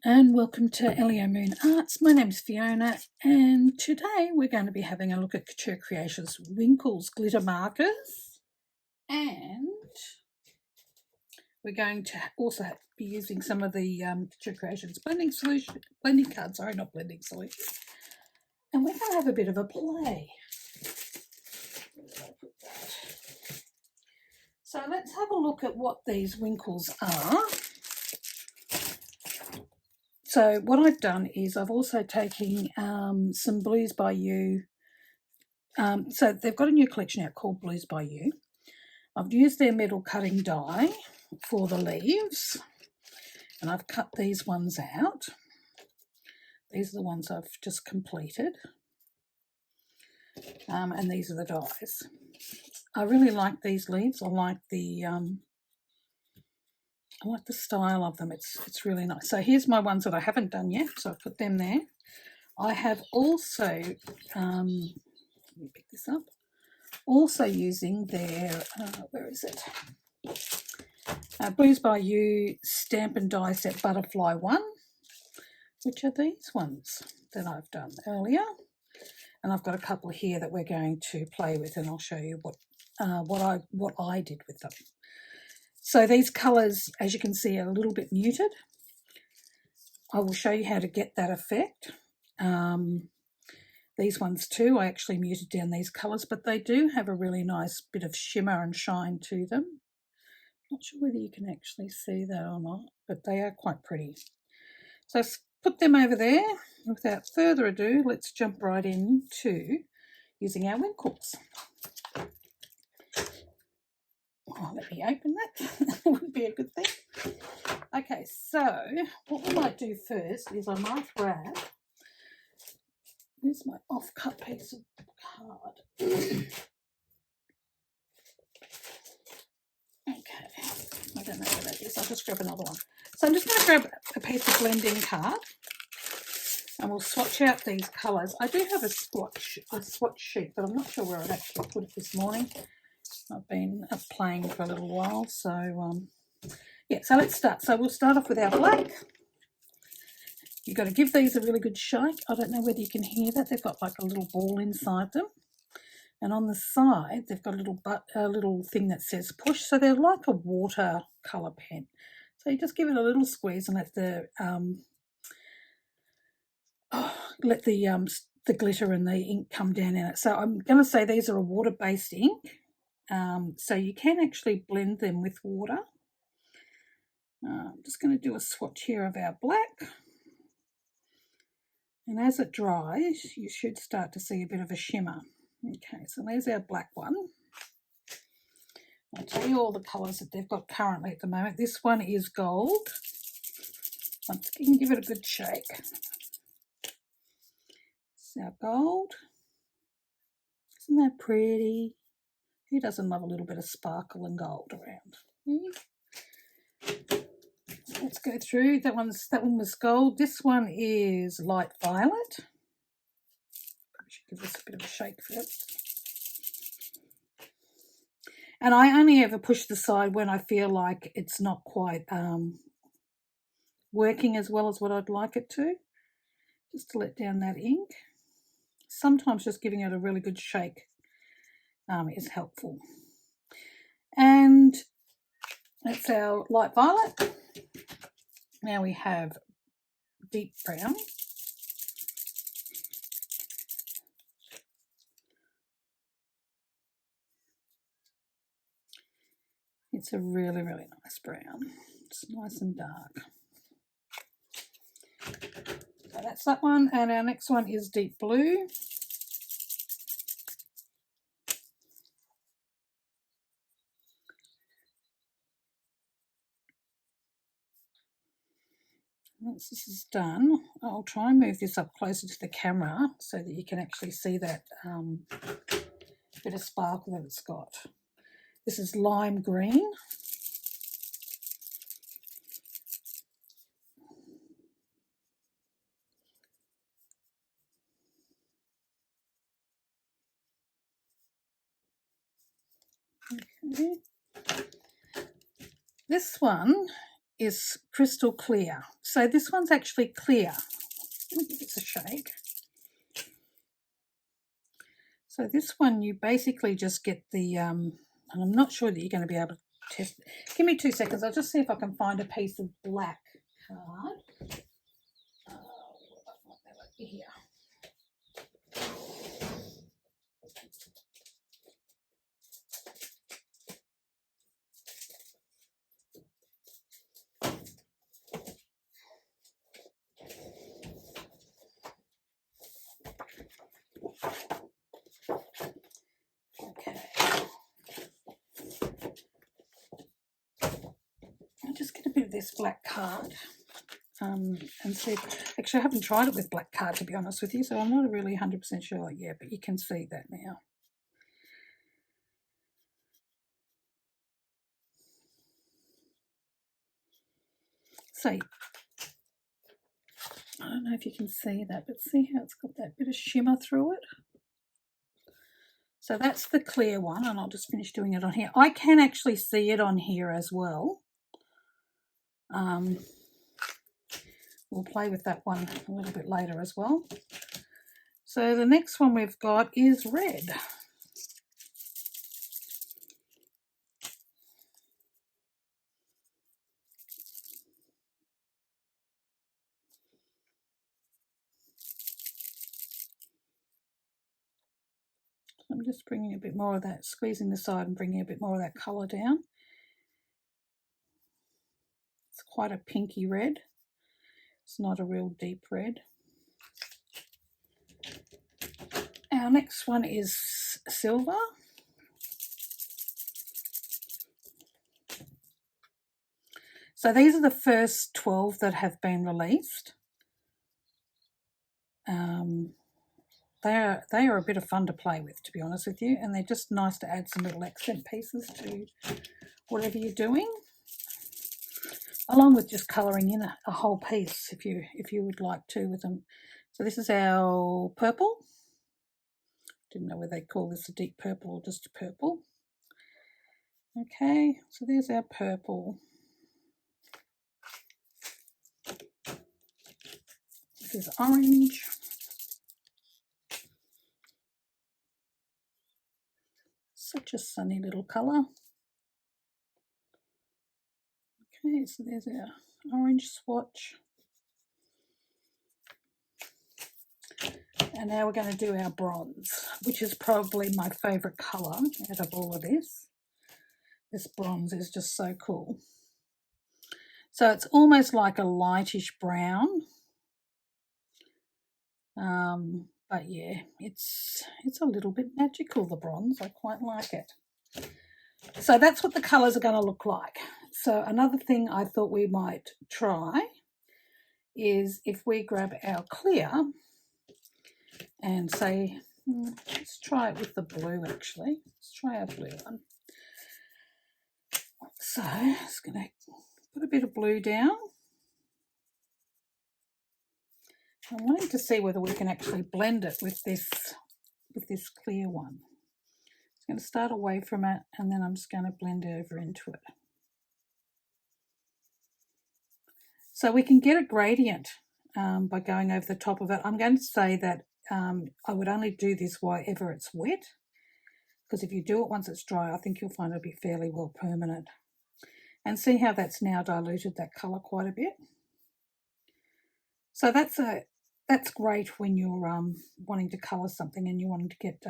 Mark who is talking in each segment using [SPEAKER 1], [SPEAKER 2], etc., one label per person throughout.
[SPEAKER 1] And welcome to Elio Moon Arts. My name's Fiona, and today we're going to be having a look at Couture Creations Winkles glitter markers, and we're going to also be using some of the Couture Creations blending cards, and we're going to have a bit of a play. So let's have a look at what these winkles are. So what I've done is I've also taken some Blues by You. So they've got a new collection out called Blues by You. I've used their metal cutting die for the leaves, and I've cut these ones out. These are the ones I've just completed, and these are the dies. I really like these leaves. I like the style of them. It's really nice. So here's my ones that I haven't done yet. So I've put them there. I have also, let me pick this up, also using their, where is it? Blues by You Stamp and Die Set Butterfly one, which are these ones that I've done earlier. And I've got a couple here that we're going to play with, and I'll show you what I did with them. So these colours, as you can see, are a little bit muted. I will show you how to get that effect. These ones too, I actually muted down these colours, but they do have a really nice bit of shimmer and shine to them. Not sure whether you can actually see that or not, but they are quite pretty. So put them over there. Without further ado, let's jump right into using our winkles. Oh, let me open that. Would be a good thing. Okay, so what we might do first is I might grab, here's my off-cut piece of card. Okay, I don't know where that is. I'll just grab another one. So I'm just going to grab a piece of blending card, and we'll swatch out these colours. I do have a swatch sheet, but I'm not sure where I'd actually put it this morning. I've been playing for a little while, so yeah, so let's start. So we'll start off with our black. You've got to give these a really good shake. I don't know whether you can hear that. They've got like a little ball inside them. And on the side, they've got a little thing that says push. So they're like a watercolour pen. So you just give it a little squeeze and let the glitter and the ink come down in it. So I'm going to say these are a water-based ink. So you can actually blend them with water. I'm just going to do a swatch here of our black. And as it dries, you should start to see a bit of a shimmer. Okay, so there's our black one. I'll tell you all the colours that they've got currently at the moment. This one is gold. Once again, give it a good shake. It's our gold. Isn't that pretty? Who doesn't love a little bit of sparkle and gold around? Let's go through. That one was gold. This one is light violet. Probably should give this a bit of a shake first. And I only ever push the side when I feel like it's not quite working as well as what I'd like it to, just to let down that ink. Sometimes just giving it a really good shake is helpful. And that's our light violet. Now we have deep brown. It's a really, really nice brown. It's nice and dark. So that's that one. And our next one is deep blue. Once this is done, I'll try and move this up closer to the camera so that you can actually see that bit of sparkle that it's got. This is lime green. Okay. This one is crystal clear. So this one's actually clear. Let me give this a shake. So this one, you basically just get the, and I'm not sure that you're going to be able to test. Give me 2 seconds. I'll just see if I can find a piece of black card. Here. Okay. I'll just get a bit of this black card and see. Actually, I haven't tried it with black card, to be honest with you, so I'm not really 100% sure yet, but you can see that now. So, I don't know if you can see that, but see how it's got that bit of shimmer through it? So that's the clear one, and I'll just finish doing it on here. I can actually see it on here as well. We'll play with that one a little bit later as well. So the next one we've got is red. I'm just bringing a bit more of that, squeezing the side and bringing a bit more of that colour down. It's quite a pinky red. It's not a real deep red. Our next one is silver. So these are the first 12 that have been released. They are a bit of fun to play with, to be honest with you, and they're just nice to add some little accent pieces to whatever you're doing, along with just colouring in a whole piece if you would like to with them. So this is our purple. Didn't know whether they call this a deep purple or just a purple. Okay, so there's our purple. This is orange. Such a sunny little colour. Okay, so there's our orange swatch. And now we're going to do our bronze, which is probably my favourite colour out of all of this. This bronze is just so cool. So it's almost like a lightish brown. But yeah, it's a little bit magical, the bronze. I quite like it. So that's what the colours are going to look like. So another thing I thought we might try is if we grab our clear and say, let's try it with the blue actually. Let's try our blue one. So I'm just going to put a bit of blue down. I'm wanting to see whether we can actually blend it with this clear one. I'm going to start away from it and then I'm just going to blend over into it. So we can get a gradient by going over the top of it. I'm going to say that I would only do this wherever it's wet, because if you do it once it's dry, I think you'll find it'll be fairly well permanent. And see how that's now diluted that colour quite a bit. So that's great when you're wanting to colour something and you're wanting to get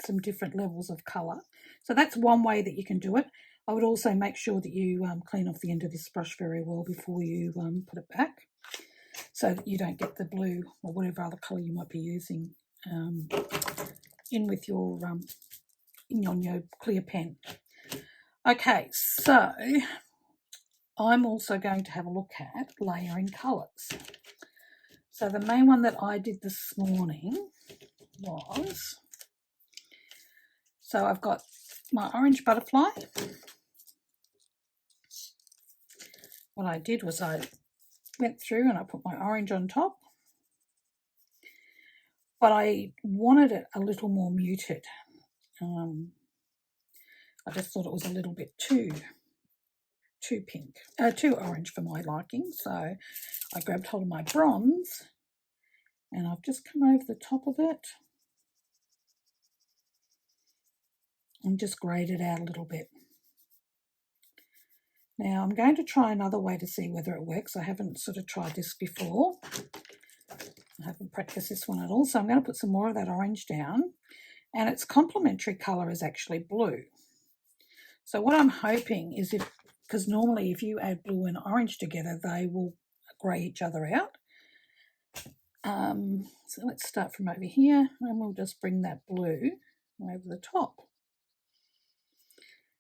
[SPEAKER 1] some different levels of colour. So that's one way that you can do it. I would also make sure that you clean off the end of this brush very well before you put it back, so that you don't get the blue or whatever other colour you might be using in with your clear pen. Okay, so I'm also going to have a look at layering colours. So the main one that I did this morning was, so I've got my orange butterfly. What I did was I went through and I put my orange on top, but I wanted it a little more muted. I just thought it was a little bit too too orange for my liking. So I grabbed hold of my bronze and I've just come over the top of it and just grayed it out a little bit. Now I'm going to try another way to see whether it works. I haven't sort of tried this before. I haven't practiced this one at all. So I'm going to put some more of that orange down, and its complementary colour is actually blue. So what I'm hoping is, because normally if you add blue and orange together, they will grey each other out. So let's start from over here, and we'll just bring that blue over the top.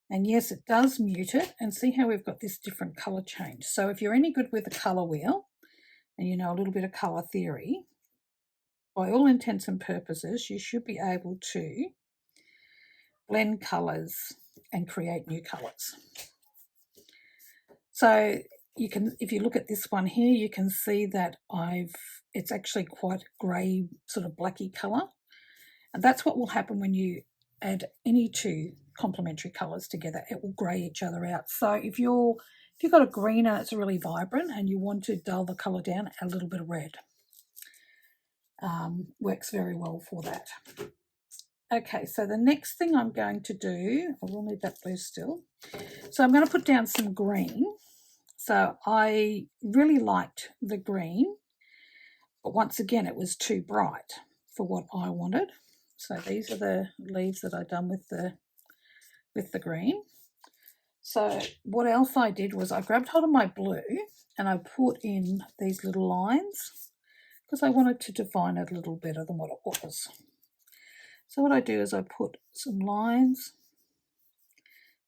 [SPEAKER 1] And yes, it does mute it, and see how we've got this different colour change. So if you're any good with the colour wheel and you know a little bit of colour theory, by all intents and purposes, you should be able to blend colours and create new colours. So you can, if you look at this one here, you can see that it's actually quite grey, sort of blacky colour. And that's what will happen when you add any two complementary colours together. It will grey each other out. So if you've got a green and it's really vibrant and you want to dull the colour down, add a little bit of red. Works very well for that. Okay, so the next thing I'm going to do, I will need that blue still. So I'm going to put down some green. So I really liked the green, but once again, it was too bright for what I wanted. So these are the leaves that I've done with the green. So what else I did was I grabbed hold of my blue and I put in these little lines because I wanted to define it a little better than what it was. So what I do is I put some lines.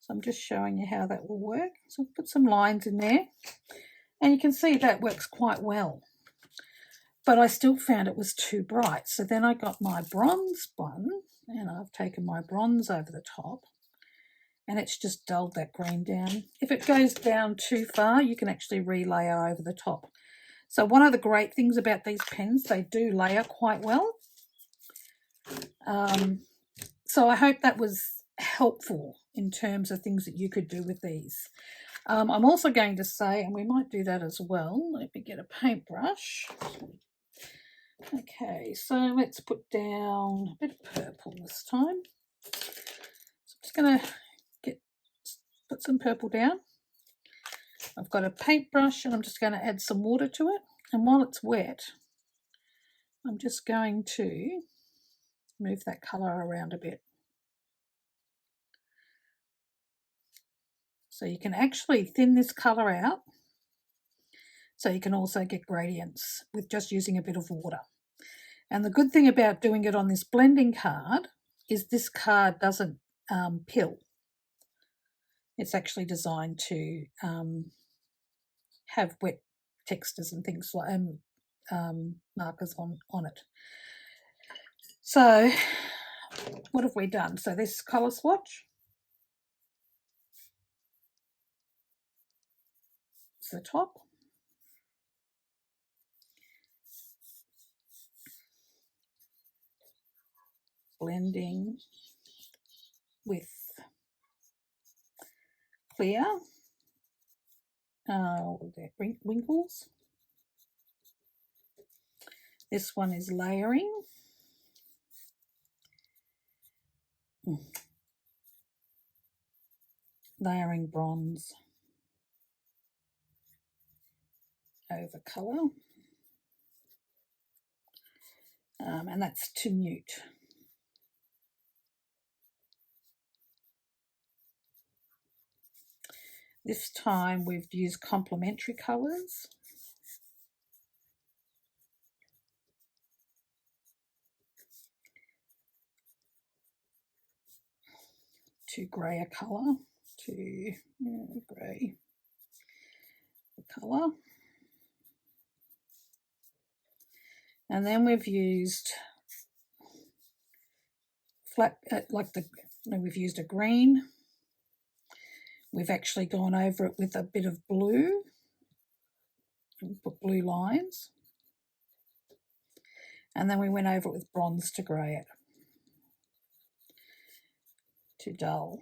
[SPEAKER 1] So I'm just showing you how that will work. So put some lines in there, and you can see that works quite well. But I still found it was too bright. So then I got my bronze one, and I've taken my bronze over the top, and it's just dulled that green down. If it goes down too far, you can actually relayer over the top. So one of the great things about these pens, they do layer quite well. So I hope that was helpful in terms of things that you could do with these. I'm also going to say, and we might do that as well, let me get a paintbrush. Okay, so let's put down a bit of purple this time. So I'm just going to put some purple down. I've got a paintbrush and I'm just going to add some water to it. And while it's wet, I'm just going to move that colour around a bit. So you can actually thin this colour out. So you can also get gradients with just using a bit of water. And the good thing about doing it on this blending card is this card doesn't pill. It's actually designed to have wet textures and things like markers on it. So what have we done? So this colour swatch. It's the top. Blending with clear, winkles. This one is layering. Layering bronze over colour. And that's to mute. This time we've used complementary colours. To grey a colour, to grey the colour. And then we've used we've used a green. We've actually gone over it with a bit of blue and put blue lines. And then we went over it with bronze to grey it, to dull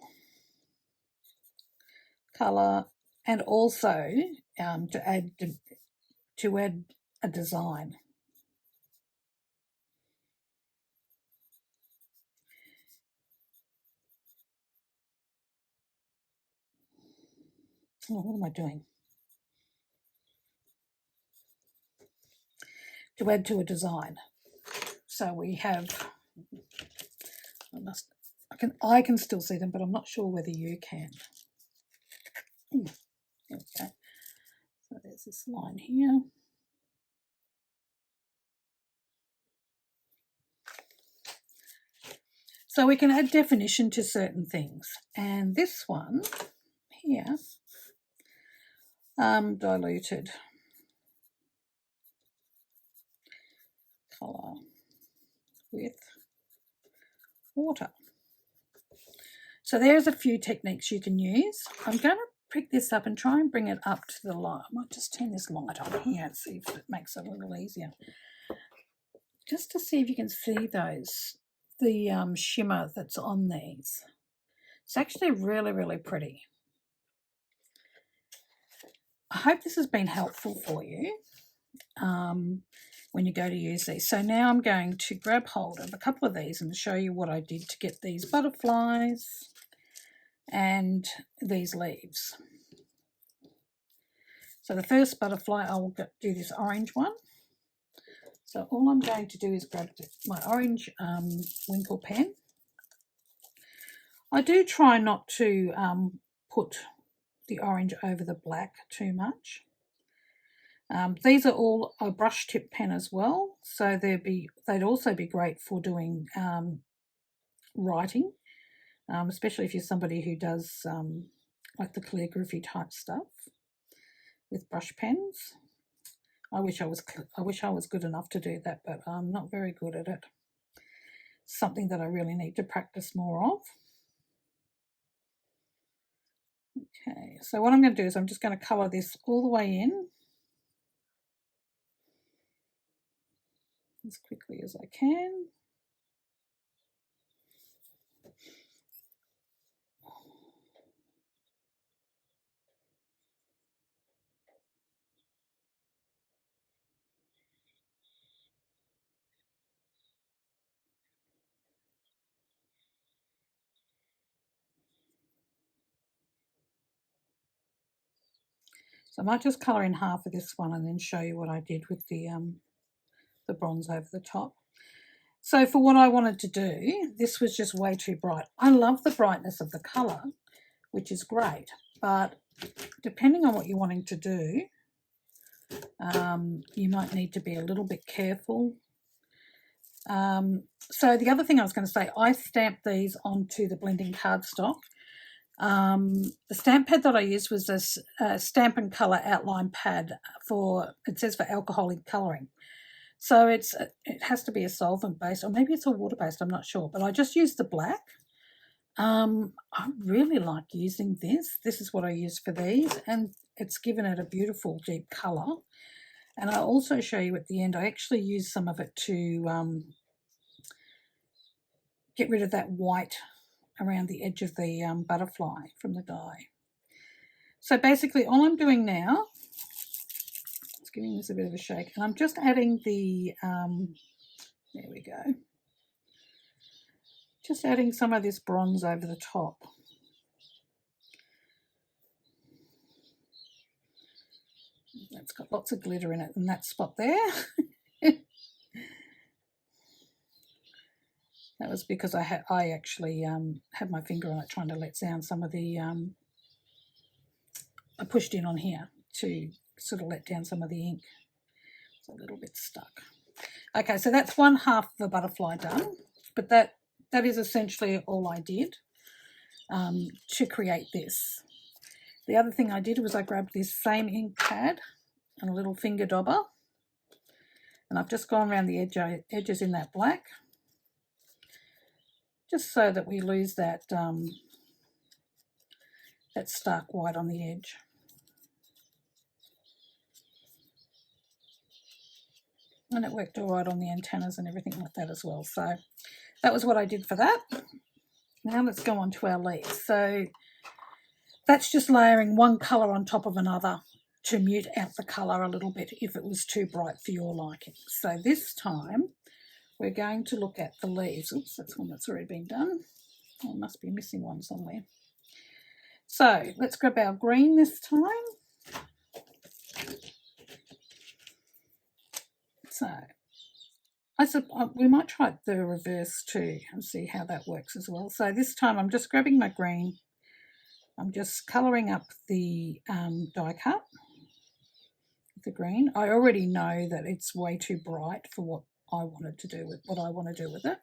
[SPEAKER 1] colour and also to add a design. Oh, what am I doing? To add to a design. So we have, I can still see them, but I'm not sure whether you can. There we go. So there's this line here. So we can add definition to certain things. And this one here, diluted colour with water. So there's a few techniques you can use. I'm going to pick this up and try and bring it up to the light. I might just turn this light on here and see if it makes it a little easier. Just to see if you can see the shimmer that's on these. It's actually really, really pretty. I hope this has been helpful for you when you go to use these. So now I'm going to grab hold of a couple of these and show you what I did to get these butterflies and these leaves. So the first butterfly, I will do this orange one. So all I'm going to do is grab my orange winkle pen. I do try not to put the orange over the black too much. These are all a brush tip pen as well, so they'd also be great for doing writing, especially if you're somebody who does like the calligraphy type stuff with brush pens. I wish I was good enough to do that, but I'm not very good at it. Something that I really need to practice more of. Okay, so what I'm going to do is I'm just going to colour this all the way in as quickly as I can. So I might just colour in half of this one and then show you what I did with the bronze over the top. So for what I wanted to do, this was just way too bright. I love the brightness of the colour, which is great, but depending on what you're wanting to do, you might need to be a little bit careful. So the other thing I was going to say, I stamped these onto the blending cardstock. The stamp pad that I used was this Stamp and Colour outline pad it says for alcoholic colouring. So it has to be a solvent based, or maybe it's a water based, I'm not sure, but I just used the black. I really like using this. This is what I use for these, and it's given it a beautiful deep colour. And I'll also show you at the end, I actually used some of it to get rid of that white around the edge of the butterfly from the die. So basically all I'm doing now is giving this a bit of a shake, and I'm just adding the, there we go, just adding some of this bronze over the top. It's got lots of glitter in it in that spot there. That was because I actually had my finger on it trying to let down some of the, I pushed in on here to sort of let down some of the ink. It's a little bit stuck. Okay, so that's one half of the butterfly done, but that is essentially all I did to create this. The other thing I did was I grabbed this same ink pad and a little finger dauber, and I've just gone around the edges in that black, just so that we lose that that stark white on the edge. And it worked all right on the antennas and everything like that as well. So that was what I did for that. Now let's go on to our leaves. So that's just layering one colour on top of another to mute out the colour a little bit if it was too bright for your liking. So this time we're going to look at the leaves. Oops, that's one that's already been done. Oh, I must be missing one somewhere. So let's grab our green this time. So we might try the reverse too and see how that works as well. So this time I'm just grabbing my green. I'm just colouring up the die cut with the green. I already know that it's way too bright for what I wanted to do with what I want to do with it.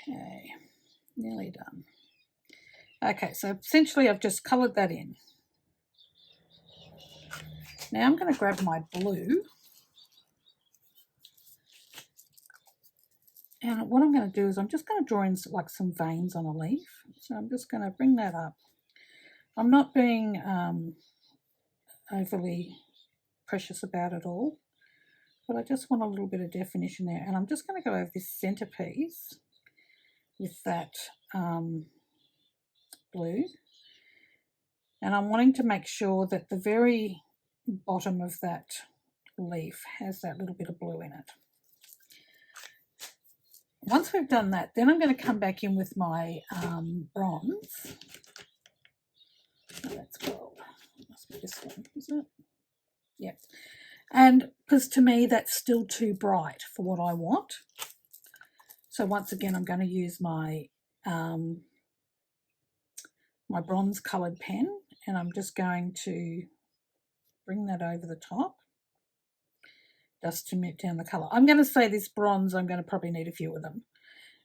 [SPEAKER 1] Okay, nearly done. Okay, so essentially I've just coloured that in. Now I'm going to grab my blue. And what I'm going to do is I'm just going to draw in like some veins on a leaf. So I'm just going to bring that up. I'm not being overly precious about it all, but I just want a little bit of definition there. And I'm just going to go over this centerpiece with that blue. And I'm wanting to make sure that the very bottom of that leaf has that little bit of blue in it. Once we've done that, then I'm going to come back in with my bronze. Oh, that's gold. Must be this one, isn't it? Yep. And because to me that's still too bright for what I want. So once again, I'm going to use my my bronze coloured pen, and I'm just going to bring that over the top just to mute down the colour. I'm going to say this bronze, I'm going to probably need a few of them.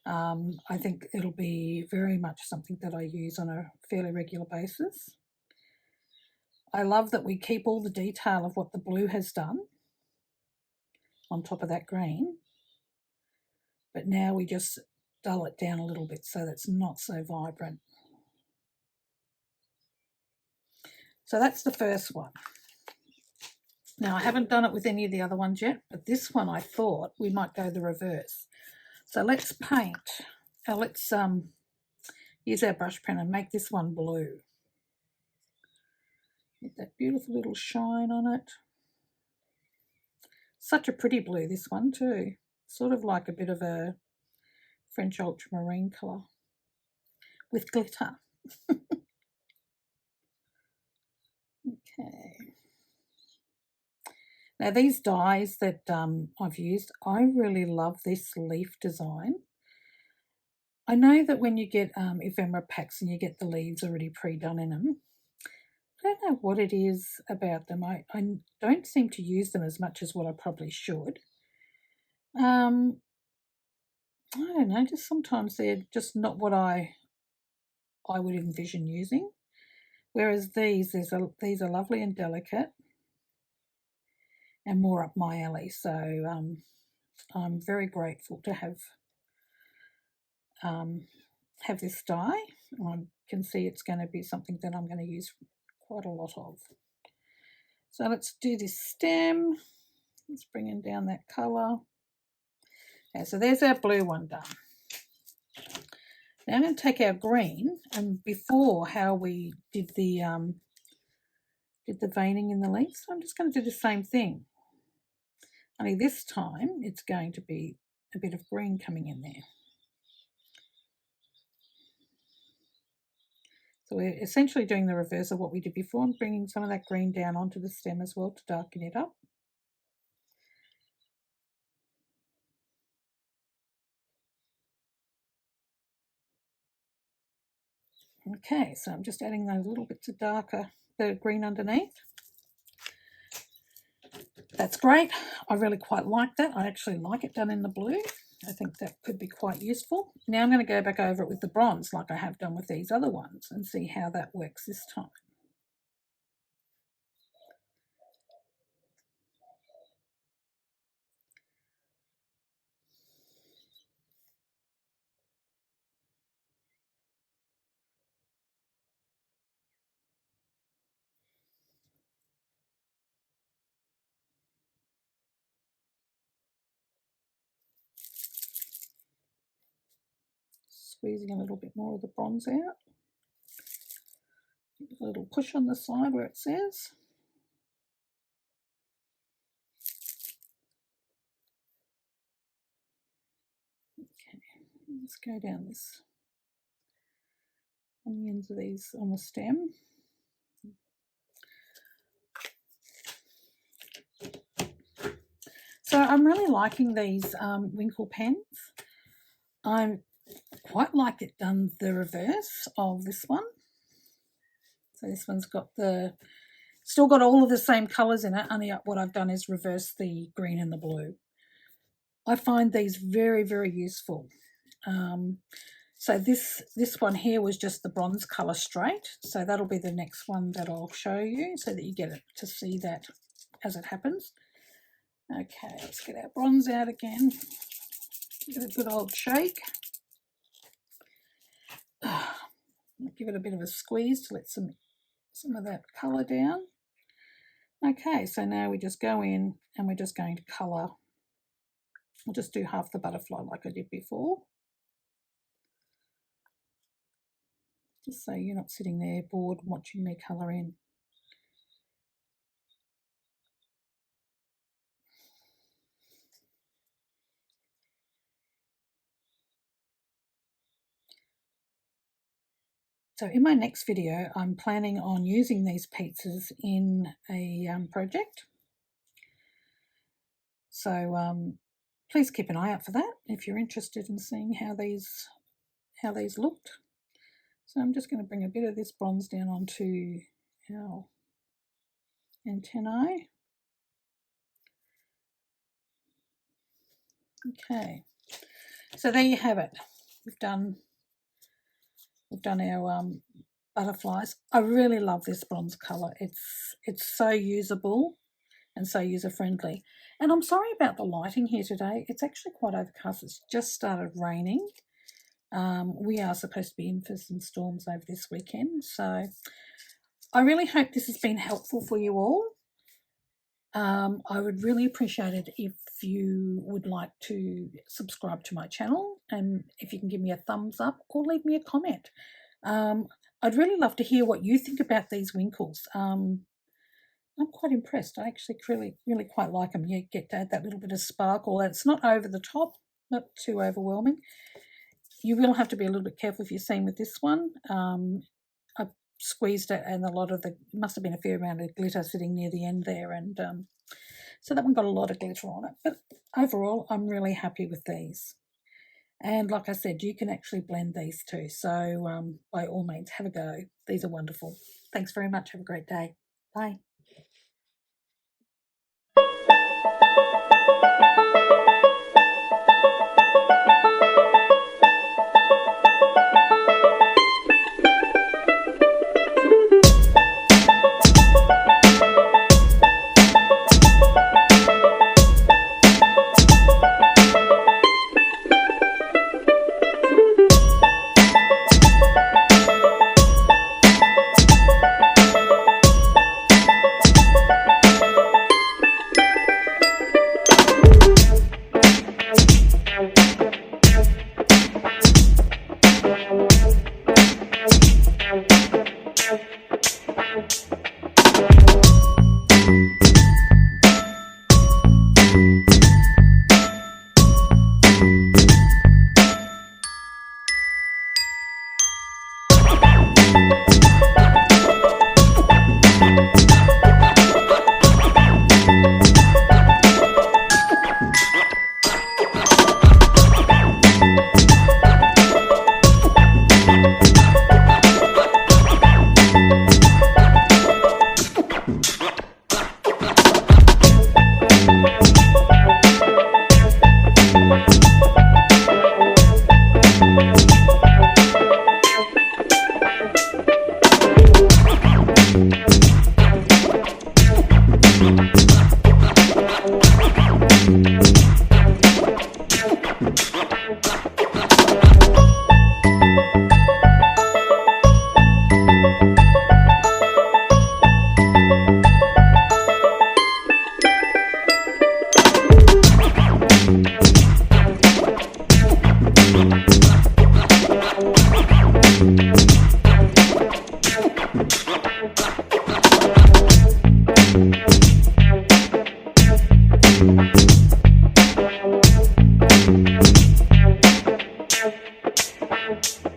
[SPEAKER 1] I think it'll be very much something that I use on a fairly regular basis. I love that we keep all the detail of what the blue has done on top of that green, but now we just dull it down a little bit so that's not so vibrant. So that's the first one. Now I haven't done it with any of the other ones yet, but this one I thought we might go the reverse. So let's paint, let's use our brush pen and make this one blue. Get that beautiful little shine on it. Such a pretty blue, this one too. Sort of like a bit of a French ultramarine colour with glitter. Okay. Now these dies that I've used, I really love this leaf design. I know that when you get ephemera packs and you get the leaves already pre-done in them, I don't know what it is about them. I don't seem to use them as much as what I probably should. I don't know, just sometimes they're just not what I would envision using. Whereas these are lovely and delicate and more up my alley. So I'm very grateful to have this die. I can see it's going to be something that I'm going to use quite a lot of. So let's do this stem. Let's bring in down that colour. Okay, so there's our blue one done. Now I'm going to take our green, and before how we did the veining in the leaves, I'm just going to do the same thing. Only this time it's going to be a bit of green coming in there. So we're essentially doing the reverse of what we did before and bringing some of that green down onto the stem as well to darken it up. Okay, so I'm just adding those little bits of the green underneath. That's great. I really quite like that. I actually like it done in the blue. I think that could be quite useful. Now I'm going to go back over it with the bronze like I have done with these other ones and see how that works this time. Squeezing a little bit more of the bronze out. Give it a little push on the side where it says. Okay, let's go down this on the ends of these on the stem. So I'm really liking these winkle pens. I quite like it done the reverse of this one. So this one's got still got all of the same colours in it, only what I've done is reverse the green and the blue. I find these very, very useful. So this one here was just the bronze colour straight. So that'll be the next one that I'll show you so that you get it to see that as it happens. Okay, let's get our bronze out again. Give it a good old shake. Give it a bit of a squeeze to let some of that colour down. Okay, so now we just go in and we're just going to colour. We'll just do half the butterfly like I did before. Just so you're not sitting there bored watching me colour in. So in my next video, I'm planning on using these pieces in a project. So please keep an eye out for that if you're interested in seeing how these looked. So I'm just going to bring a bit of this bronze down onto our antennae. Okay, so there you have it. We've done our butterflies. I really love this bronze colour. It's so usable and so user-friendly. And I'm sorry about the lighting here today. It's actually quite overcast. It's just started raining. We are supposed to be in for some storms over this weekend. So I really hope this has been helpful for you all. I would really appreciate it if you would like to subscribe to my channel, and if you can give me a thumbs up or leave me a comment. I'd really love to hear what you think about these winkles. I'm quite impressed. I actually really quite like them. You get to add that little bit of sparkle. It's not over the top, not too overwhelming. You will have to be a little bit careful if you're seeing with this one. I squeezed it, and must have been a fair amount of glitter sitting near the end there, and so that one got a lot of glitter on it. But overall, I'm really happy with these. And like I said, you can actually blend these too. So by all means, have a go. These are wonderful. Thanks very much. Have a great day. Bye. bye.